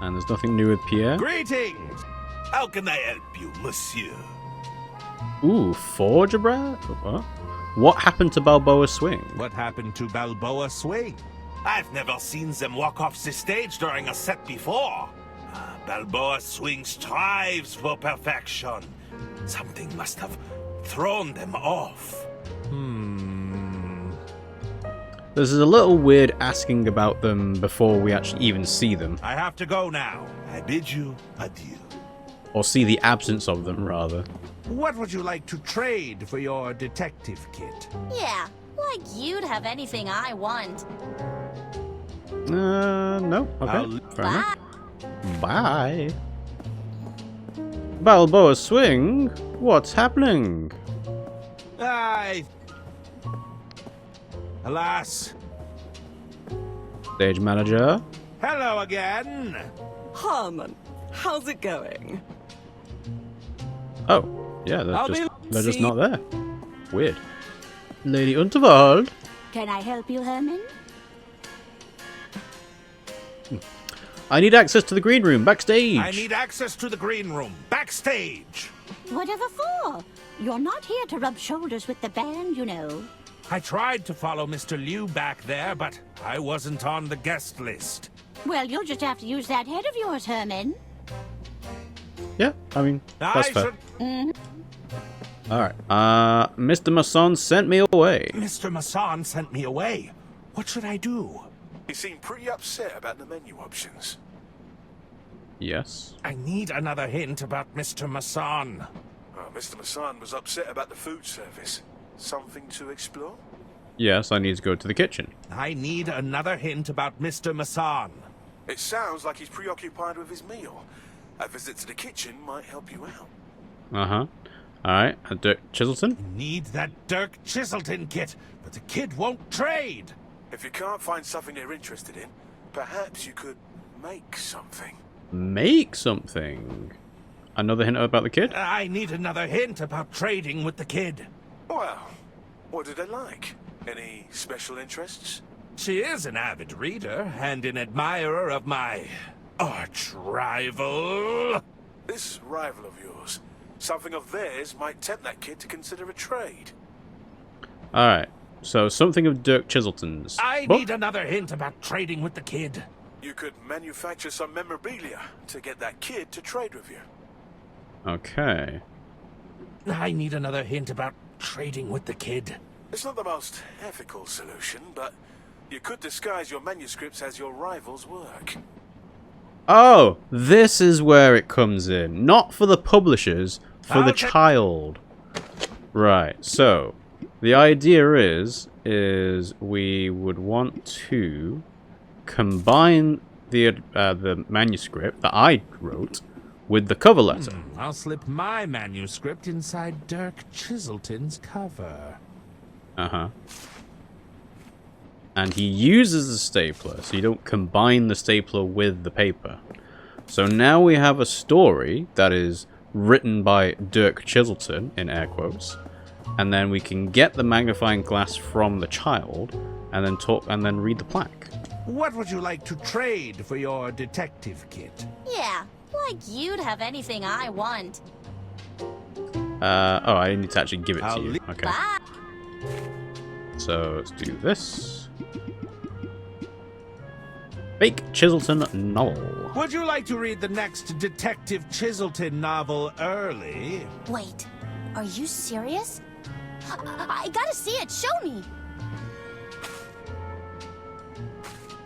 And there's nothing new with Pierre. Greetings! How can I help you, monsieur? Ooh, Forge Abra? What happened to Balboa Swing? What happened to Balboa Swing? I've never seen them walk off the stage during a set before. Balboa Swing strives for perfection. Something must have thrown them off. This is a little weird asking about them before we actually even see them. I have to go now. I bid you adieu. Or see the absence of them, rather. What would you like to trade for your detective kit? Yeah, like you'd have anything I want. No. Okay, fair enough. Bye. Bye. Balboa Swing? What's happening? Alas. Stage manager. Hello again. Harmon, how's it going? Oh, yeah, they're just not there. Weird. Lady Unterwald. Can I help you, Herman? I need access to the green room, backstage. I need access to the green room, backstage. Whatever for? You're not here to rub shoulders with the band, you know. I tried to follow Mr. Liu back there, but I wasn't on the guest list. Well, you'll just have to use that head of yours, Herman. Yeah, I mean, that's fair. Mm-hmm. Alright, Mr. Masson sent me away. Mr. Masson sent me away. What should I do? He seemed pretty upset about the menu options. Yes. I need another hint about Mr. Masson. Mr. Masson was upset about the food service. Something to explore? Yes, I need to go to the kitchen. I need another hint about Mr. Masson. It sounds like he's preoccupied with his meal. A visit to the kitchen might help you out. Uh-huh. Alright, Dirk Chiselton? Need that Dirk Chiselton kit, but the kid won't trade. If you can't find something you're interested in, perhaps you could make something. Make something? Another hint about the kid? I need another hint about trading with the kid. Well, what do they like? Any special interests? She is an avid reader and an admirer of my arch rival. This rival of yours, something of theirs might tempt that kid to consider a trade. Alright, so something of Dirk Chiselton's. I need another hint about trading with the kid. You could manufacture some memorabilia to get that kid to trade with you. Okay. I need another hint about trading with the kid. It's not the most ethical solution, but you could disguise your manuscripts as your rival's work. Oh, this is where it comes in. Not for the publishers, for the child. Right, so the idea is we would want to combine the manuscript that I wrote with the cover letter. I'll slip my manuscript inside Dirk Chiselton's cover. Uh-huh. And he uses the stapler, so you don't combine the stapler with the paper. So now we have a story that is written by Dirk Chiselton, in air quotes, and then we can get the magnifying glass from the child, and then read the plaque. What would you like to trade for your detective kit? Yeah, like you'd have anything I want. Oh, I need to actually give it to you. Okay. Bye. So let's do this. Fake Chiselton novel. Would you like to read the next Detective Chiselton novel early? Wait, are you serious? I gotta see it. Show me.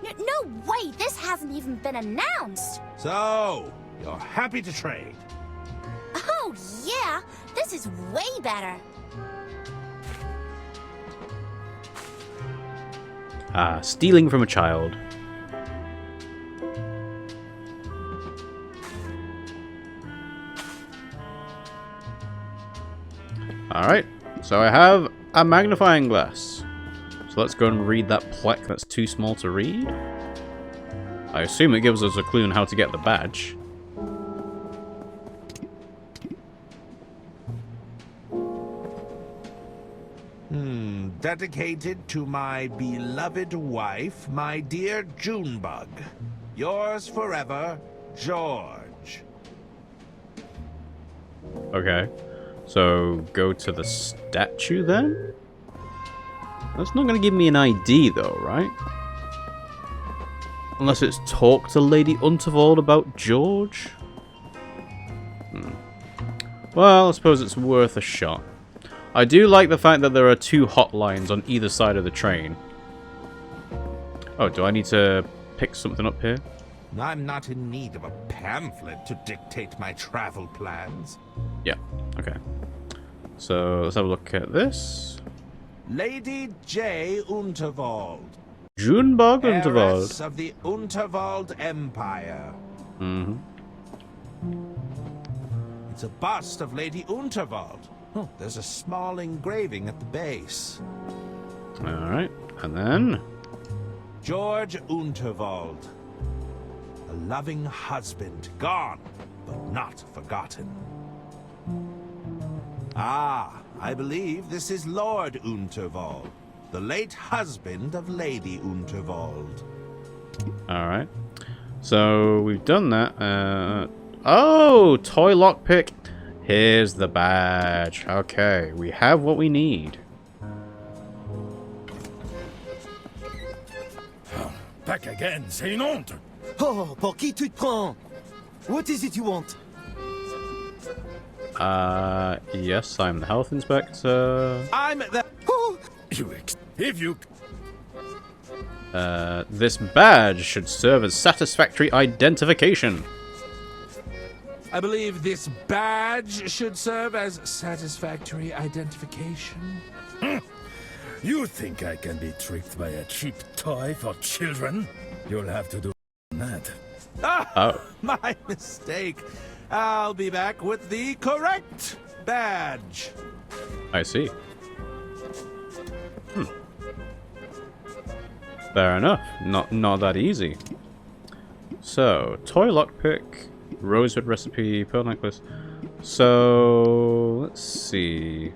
No, wait, this hasn't even been announced. So, you're happy to trade? Oh, yeah, this is way better. Stealing from a child. Alright, so I have a magnifying glass. So let's go and read that plaque that's too small to read. I assume it gives us a clue on how to get the badge. Dedicated to my beloved wife, my dear Junebug. Yours forever, George. Okay. So, go to the statue then? That's not going to give me an ID though, right? Unless it's talk to Lady Unterwald about George? Well, I suppose it's worth a shot. I do like the fact that there are 2 hotlines on either side of the train. Oh, do I need to pick something up here? I'm not in need of a pamphlet to dictate my travel plans. Yeah, okay. So, let's have a look at this. Lady J. Unterwald, Junebug Unterwald. heiress of the Unterwald Empire. Mm-hmm. It's a bust of Lady Unterwald. Oh, there's a small engraving at the base. Alright, and then... George Unterwald. A loving husband, gone, but not forgotten. Ah, I believe this is Lord Unterwald, the late husband of Lady Unterwald. Alright. So, we've done that. Oh! Toy lockpick. Here's the badge. Okay, we have what we need. Back again, c'est une honte. Oh, pour qui tu te prends? What is it you want? Yes, I'm the health inspector. I'm the... If you... This badge should serve as satisfactory identification. I believe this badge should serve as satisfactory identification. You think I can be tricked by a cheap toy for children? You'll have to do that. Oh. My mistake. I'll be back with the correct badge. I see. Fair enough. Not that easy. So, toy lockpick, rosewood recipe, pearl necklace. So, let's see.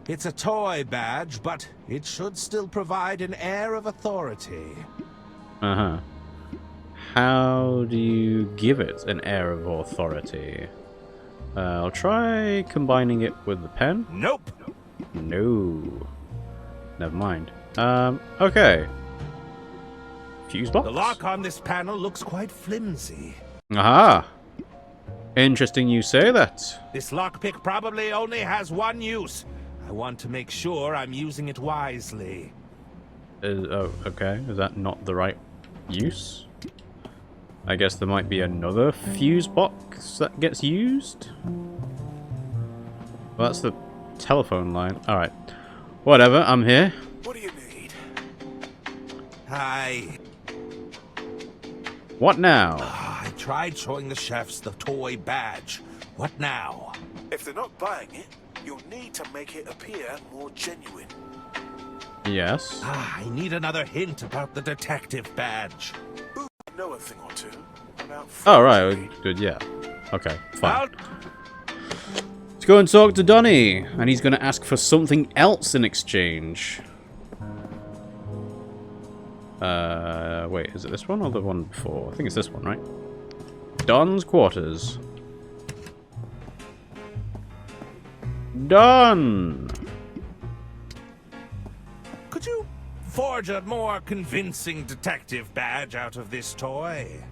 It's a toy badge, but it should still provide an air of authority. Uh-huh. How do you give it an air of authority? I'll try combining it with the pen. Nope. No. Never mind. Okay. Fuse box? The lock on this panel looks quite flimsy. Aha! Interesting you say that. This lockpick probably only has one use. I want to make sure I'm using it wisely. Oh, okay. Is that not the right use? I guess there might be another fuse box that gets used? Well, that's the telephone line. Alright. Whatever, I'm here. What do you need? I What now? tried showing the chefs the toy badge. What now? If they're not buying it, you'll need to make it appear more genuine. Yes. I need another hint about the detective badge. Ooh, I know a thing or two about Oh, right. forgery. Good, yeah. Okay, fine. I'll Let's go and talk to Donnie. And he's going to ask for something else in exchange. Wait, is it this one or the one before? I think it's this one, right? Don's quarters. Done! Could you forge a more convincing detective badge out of this toy?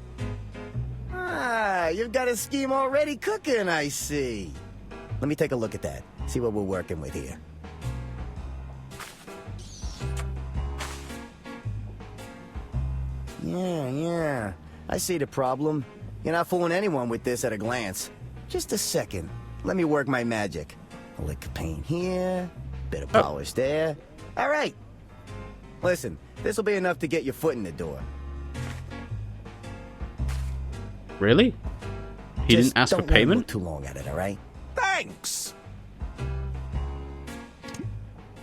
Ah, you've got a scheme already cooking, I see. Let me take a look at that. See what we're working with here. Yeah. I see the problem. You're not fooling anyone with this at a glance. Just a second. Let me work my magic. A lick of paint here, bit of polish there. All right. Listen, this'll be enough to get your foot in the door. Really? He Just didn't ask for don't let him payment? look too long at it, all right? Thanks!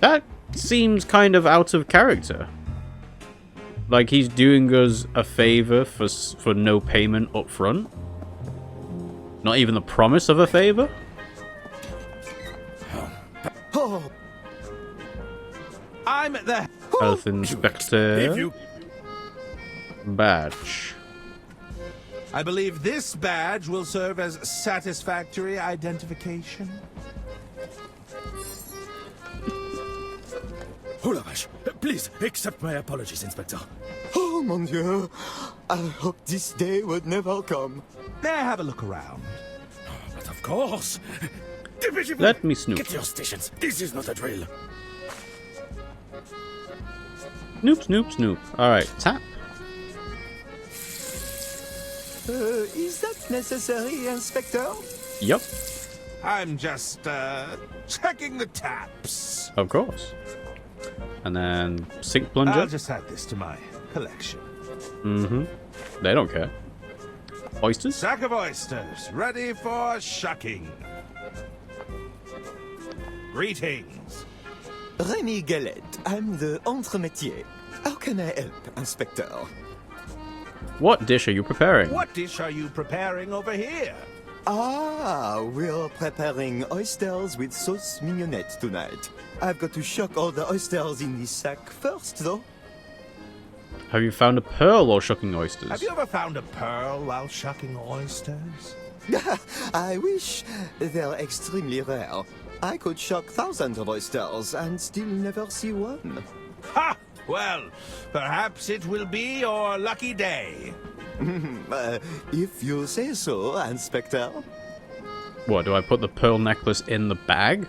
That seems kind of out of character. Like he's doing us a favor for no payment up front. Not even the promise of a favor? Oh, I'm the... Health inspector. If you... Badge. I believe this badge will serve as satisfactory identification. Oh la vache. Please, accept my apologies, Inspector. Oh, mon Dieu. I hope this day would never come. May I have a look around? But of course. Dépêchez-vous. Let me snoop. Get to your stations. This is not a drill. Snoop, snoop, snoop. Alright, tap. Is that necessary, Inspector? Yup, I'm just, checking the taps. of course. And then sink I'll plunger. just add this to my collection. Mm-hmm. They don't care. Oysters? Sack of oysters, ready for shucking. Greetings. Remy Galette, I'm the entremetier. How can I help, Inspector? What dish are you preparing? What dish are you preparing over here? Ah, we're preparing oysters with sauce mignonette tonight. I've got to shuck all the oysters in this sack first, though. Have you found a pearl while shucking oysters? Have you ever found a pearl while shucking oysters? I wish. They're extremely rare. I could shuck thousands of oysters and still never see one. Ha! Well, perhaps it will be your lucky day. If you say so, Inspector. What, do I put the pearl necklace in the bag?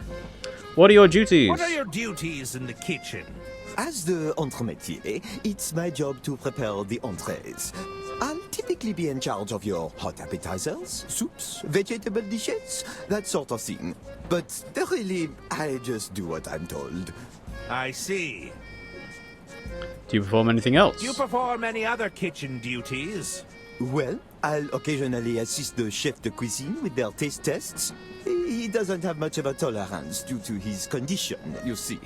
What are your duties? What are your duties in the kitchen? As the entremetier, it's my job to prepare the entrees. I'll typically be in charge of your hot appetizers, soups, vegetable dishes, that sort of thing. But really, I just do what I'm told. I see. Do you perform anything else? Do you perform any other kitchen duties? Well, I'll occasionally assist the chef de cuisine with their taste tests. He doesn't have much of a tolerance due to his condition, you see.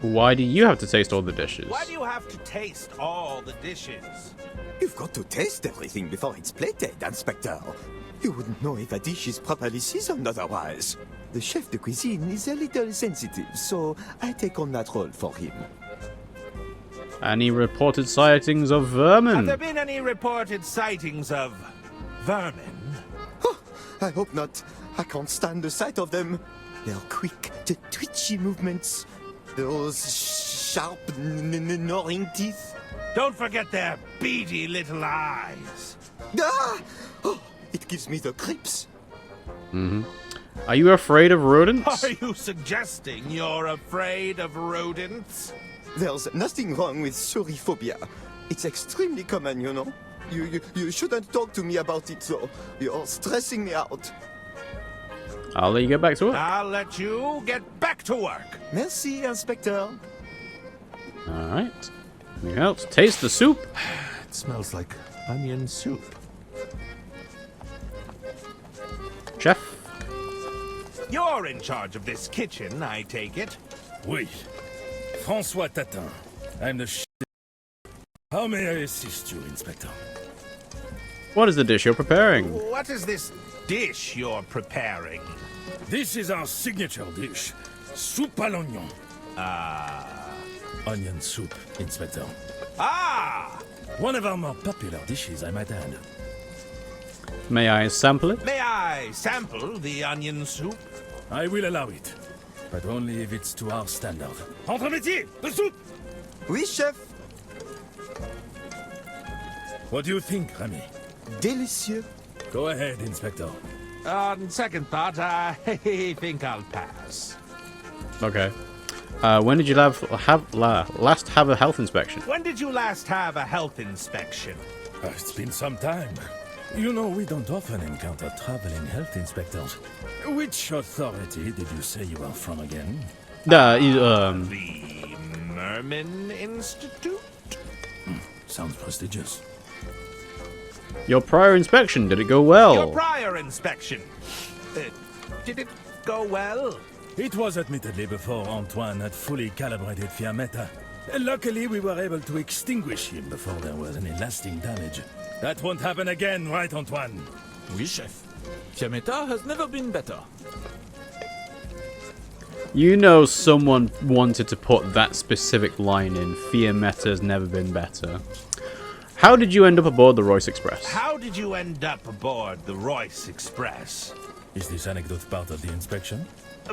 Why do you have to taste all the dishes? Why do you have to taste all the dishes? You've got to taste everything before it's plated, Inspector. You wouldn't know if a dish is properly seasoned otherwise. The chef de cuisine is a little sensitive, so I take on that role for him. Any reported sightings of vermin? Have there been any reported sightings of vermin? I hope not. I can't stand the sight of them. They're quick, the twitchy movements. Those sharp, gnawing teeth. Don't forget their beady little eyes. Ah! Oh, it gives me the creeps. Are you afraid of rodents? Are you suggesting you're afraid of rodents? There's nothing wrong with suriphobia. It's extremely common, you know. You shouldn't talk to me about it, though. You're stressing me out. I'll let you get back to work. I'll let you get back to work. Merci, Inspector. Alright. Anything else? Taste the soup. It smells like onion soup. Chef. You're in charge of this kitchen, I take it. Oui. François Tatin. I'm the How may I assist you, Inspector? What is the dish you're preparing? What is this dish you're preparing? This is our signature dish. Soupe à l'oignon. Onion soup, Inspector. Ah! One of our more popular dishes, I might add. May I sample it? May I sample the onion soup? I will allow it, but only if it's to our standard. Entremetier, the soup! Oui, chef. What do you think, Remy? Délicieux. Go ahead, Inspector. On second thought, I think I'll pass. Okay. When did you last have a health inspection? When did you last have a health inspection? It's been some time. You know, we don't often encounter traveling health inspectors. Which authority did you say you are from again? The Merman Institute? Sounds prestigious. Your prior inspection, did it go well? Your prior inspection. Did it go well? It was admittedly before Antoine had fully calibrated Fiammetta. Luckily, we were able to extinguish him before there was any lasting damage. That won't happen again, right, Antoine? Oui, chef. Fiammetta has never been better. You know someone wanted to put that specific line in. Fiametta's never been better. How did you end up aboard the Royce Express? How did you end up aboard the Royce Express? Is this anecdote part of the inspection?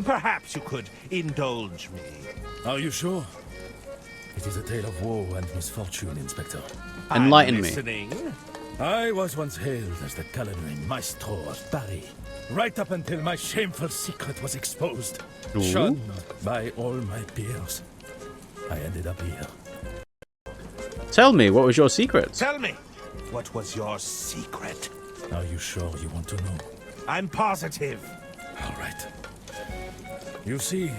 Perhaps you could indulge me. Are you sure? It is a tale of woe and misfortune, Inspector. Enlighten I'm me. listening. I was once hailed as the culinary maestro of Paris, right up until my shameful secret was exposed. Ooh. Shunned by all my peers. I ended up here. Tell me, what was your secret? Tell me, what was your secret? Are you sure you want to know? I'm positive. All right. You see,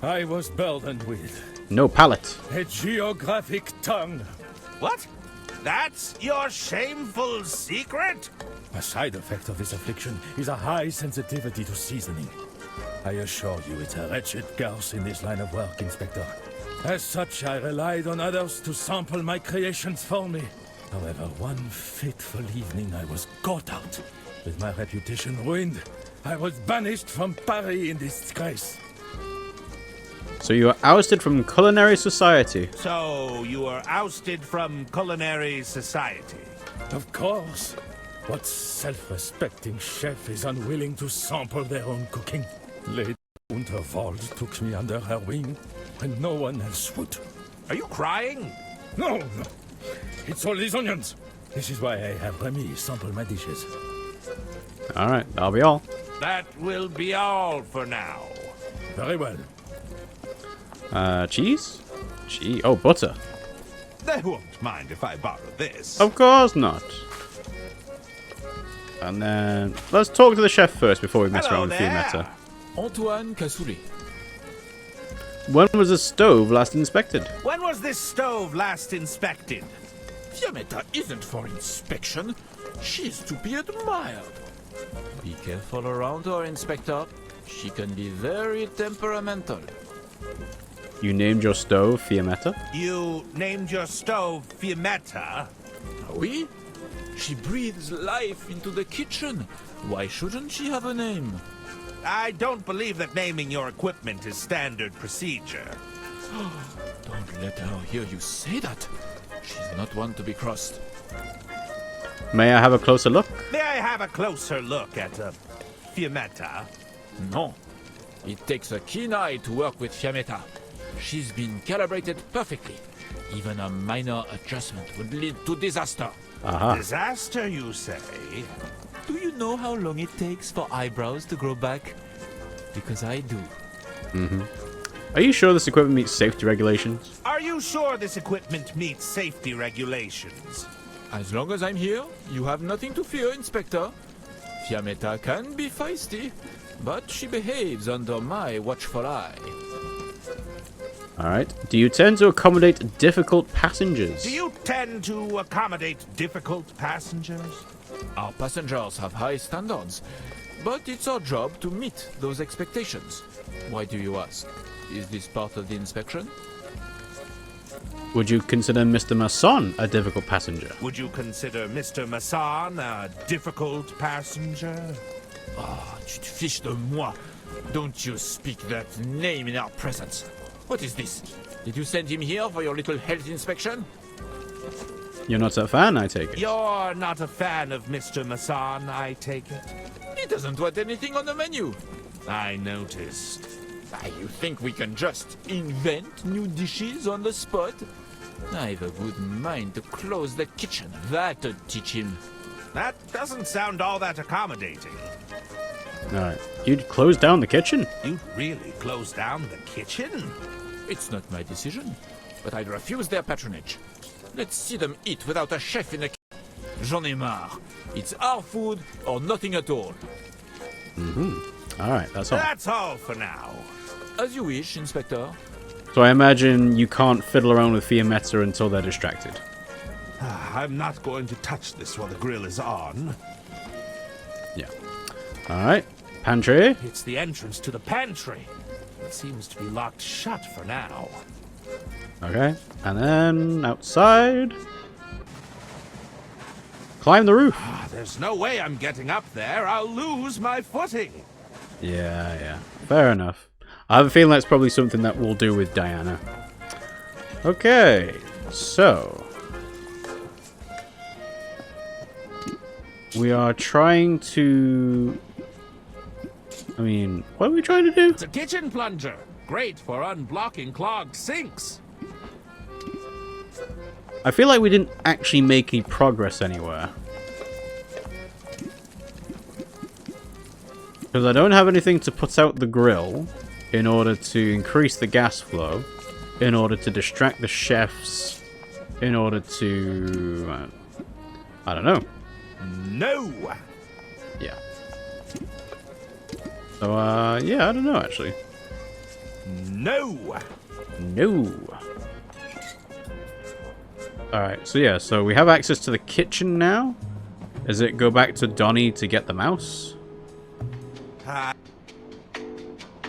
I was burdened with No palate. a geographic tongue. What? That's your shameful secret? A side effect of this affliction is a high sensitivity to seasoning. I assure you it's a wretched curse in this line of work, Inspector. As such, I relied on others to sample my creations for me. However, one fateful evening I was caught out. With my reputation ruined, I was banished from Paris in disgrace. So you were ousted from culinary society. So you were ousted from culinary society. Of course. What self-respecting chef is unwilling to sample their own cooking? Lady Unterwald took me under her wing when no one else would. Are you crying? No. It's all these onions. This is why I have Remy sample my dishes. Alright, that'll be all. That will be all for now. Very well. Cheese? Cheese? Oh, butter. They won't mind if I borrow this. Of course not. And then, let's talk to the chef first before we mess Hello around with there. Fiametta. Antoine Cassoulet. When was the stove last inspected? When was this stove last inspected? Fiametta isn't for inspection. She's to be admired. Be careful around her, Inspector. She can be very temperamental. You named your stove Fiametta? You named your stove Fiametta? Oui? She breathes life into the kitchen. Why shouldn't she have a name? I don't believe that naming your equipment is standard procedure. Don't let her hear you say that. She's not one to be crossed. May I have a closer look? May I have a closer look at Fiametta? No. It takes a keen eye to work with Fiametta. She's been calibrated perfectly. Even a minor adjustment would lead to disaster. Aha. Disaster, you say? Do you know how long it takes for eyebrows to grow back? Because I do. Are you sure this equipment meets safety regulations? Are you sure this equipment meets safety regulations? As long as I'm here, you have nothing to fear, Inspector. Fiametta can be feisty, but she behaves under my watchful eye. Alright. Do you tend to accommodate difficult passengers? Do you tend to accommodate difficult passengers? Our passengers have high standards, but it's our job to meet those expectations. Why do you ask? Is this part of the inspection? Would you consider Mr. Masson a difficult passenger? Would you consider Mr. Masson a difficult passenger? Ah, tu te fiches de moi. Don't you speak that name in our presence. What is this? Did you send him here for your little health inspection? You're not a fan, I take it. You're not a fan of Mr. Masson, I take it? He doesn't want anything on the menu. I noticed. You think we can just invent new dishes on the spot? I've a good mind to close the kitchen. That'll teach him. That doesn't sound all that accommodating. Alright. You'd close down the kitchen? You'd really close down the kitchen? It's not my decision, but I'd refuse their patronage. Let's see them eat without a chef in the kitchen. J'en ai marre. It's our food or nothing at all. Alright, that's all. That's all for now. As you wish, Inspector. So I imagine you can't fiddle around with Fiametta until they're distracted. I'm not going to touch this while the grill is on. Yeah. Alright. Pantry. It's the entrance to the pantry. It seems to be locked shut for now. Okay. And then outside. Climb the roof. There's no way I'm getting up there. I'll lose my footing. Yeah. Fair enough. I have a feeling that's probably something that we'll do with Diana. Okay, so we are trying to... I mean, what are we trying to do? It's a kitchen plunger. Great for unblocking clogged sinks. I feel like we didn't actually make any progress anywhere. Because I don't have anything to put out the grill in order to increase the gas flow, in order to distract the chefs, in order to... I don't know. No! Yeah. So, yeah, I don't know, actually. No! No. Alright, so yeah, so we have access to the kitchen now. Does it go back to Donnie to get the mouse?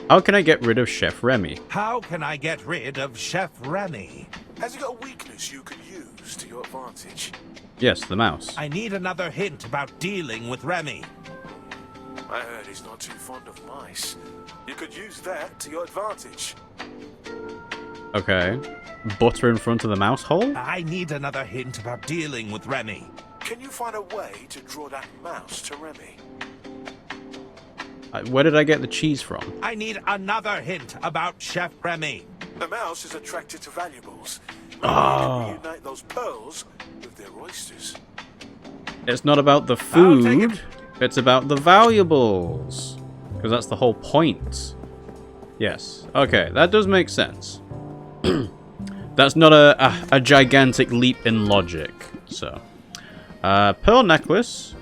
How can I get rid of Chef Remy? How can I get rid of Chef Remy? Has he got a weakness you could use to your advantage? Yes, the mouse. I need another hint about dealing with Remy. I heard he's not too fond of mice. You could use that to your advantage. Okay. Butter in front of the mouse hole? I need another hint about dealing with Remy. Can you find a way to draw that mouse to Remy? Where did I get the cheese from? I need another hint about Chef Remy. The mouse is attracted to valuables. Ah. Reunite those pearls with their oysters. It's not about the I'll take food. It's about the valuables. Because that's the whole point. Yes. Okay, that does make sense. That's not a gigantic leap in logic. So, pearl necklace.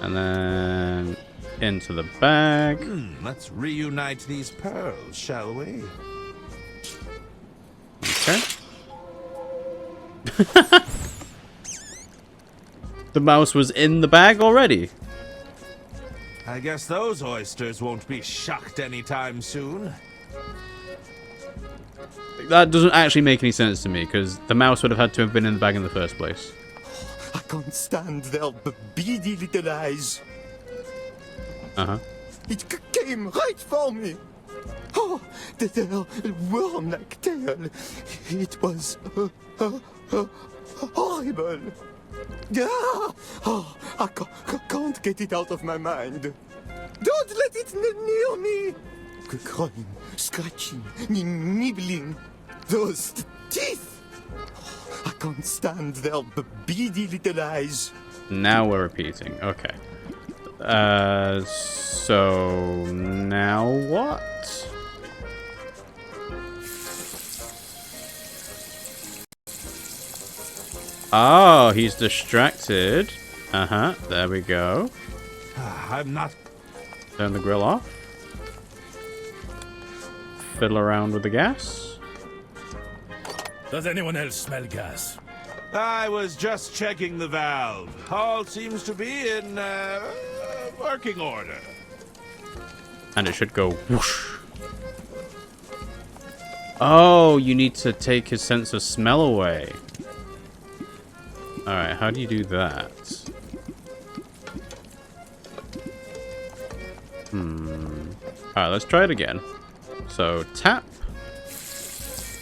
And then into the bag. Let's reunite these pearls, shall we? Okay. The mouse was in the bag already. I guess those oysters won't be shucked anytime soon. That doesn't actually make any sense to me, because the mouse would have had to have been in the bag in the first place. I can't stand their beady little eyes. Uh-huh. It came right for me. Oh, their worm-like tail. It was horrible. Ah, oh, I can't get it out of my mind. Don't let it near me. Crawling, scratching, nibbling. Those teeth. I can't stand their beady little eyes. Now we're repeating. Okay. So now what? Oh, he's distracted. Uh-huh, there we go. I'm not... Turn the grill off. Fiddle around with the gas. Does anyone else smell gas? I was just checking the valve. All seems to be in, working order. And it should go whoosh. Oh, you need to take his sense of smell away. Alright, how do you do that? Alright, let's try it again. So, tap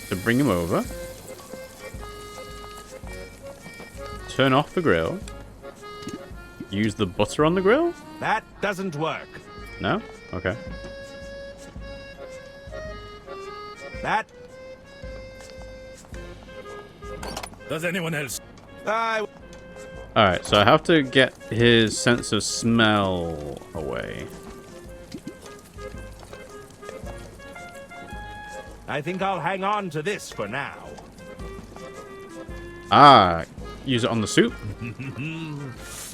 to bring him over. Turn off the grill. Use the butter on the grill? That doesn't work. No? Okay. That... Does anyone else? Alright, so I have to get his sense of smell away. I think I'll hang on to this for now. Ah, use it on the soup?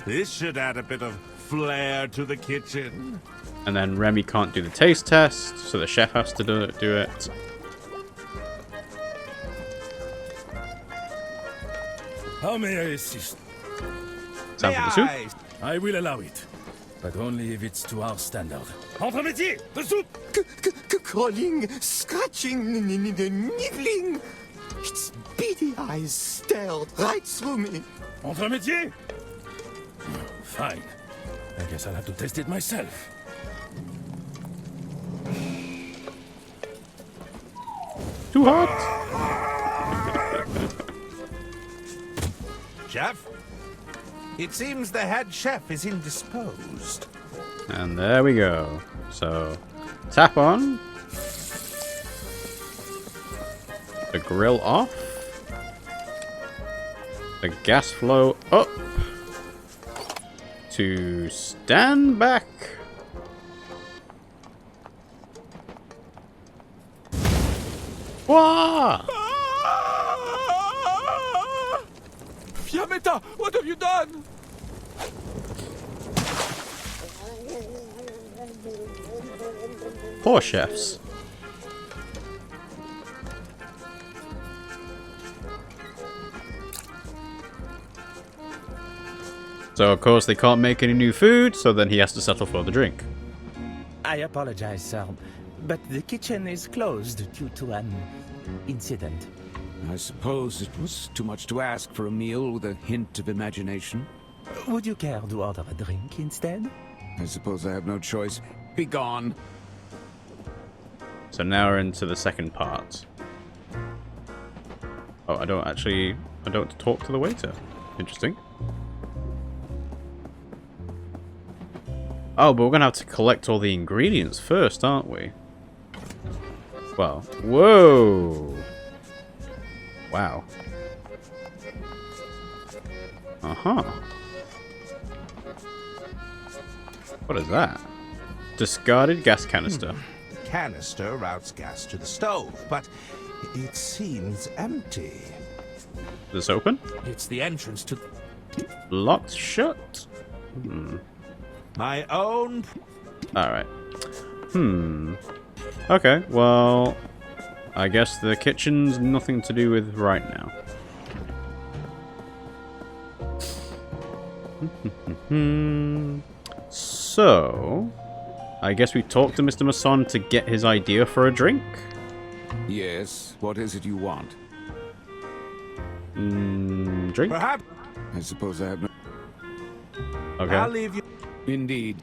This should add a bit of flair to the kitchen. And then Remy can't do the taste test, so the chef has to do it. How may I assist? Time for the soup. I will allow it, but only if it's to our standard. Entre métier, the soup! Crawling, scratching, nibbling. Its beady eyes stared right through me. Entre métier? Fine. I guess I'll have to test it myself. Too hot. Chef? It seems the head chef is indisposed. And there we go. So, tap on. The grill off. The gas flow up. To stand back. Wah! Fiametta, what have you done? Poor chefs. So of course they can't make any new food, so then he has to settle for the drink. I apologize, sir, but the kitchen is closed due to an incident. I suppose it was too much to ask for a meal with a hint of imagination. Would you care to order a drink instead? I suppose I have no choice. Be gone. So now we're into the second part. Oh, I don't talk to the waiter. Interesting. Oh, but we're gonna have to collect all the ingredients first, aren't we? Well, whoa! Wow. Uh-huh. What is that? Discarded gas canister. Canister routes gas to the stove, but it seems empty. Is this open? It's the entrance to Locked shut? my own. Alright. Okay, well, I guess the kitchen's nothing to do with right now. So, I guess we talked to Mr. Masson to get his idea for a drink? Yes, what is it you want? Drink? Perhaps I suppose I have no... Okay. I'll leave you. Indeed.